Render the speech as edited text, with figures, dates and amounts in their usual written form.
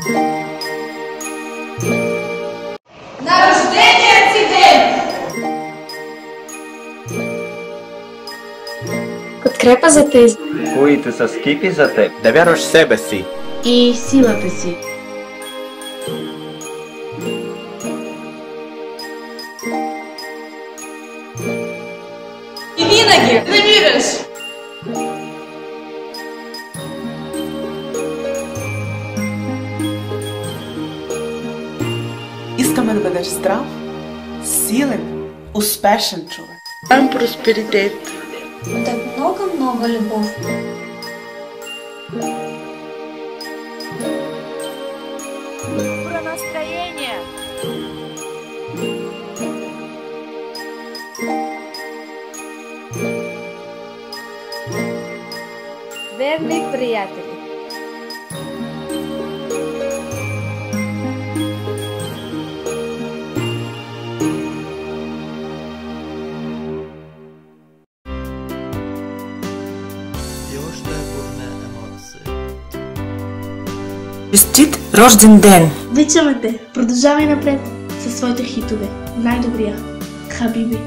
На рождения си ден! Подкрепа за тези, които са скъпи за теб. Да вярваш в себе си и силата си. И винаги тренираш! Искаме да бъдеш здрав, силен, успешен човек. Там просперитет. да много любов. Про настроение. Верни приятели. Честит рожден ден! Обичаме те! Продължавай напред със своите хитове. Най-добрия. Хабиби.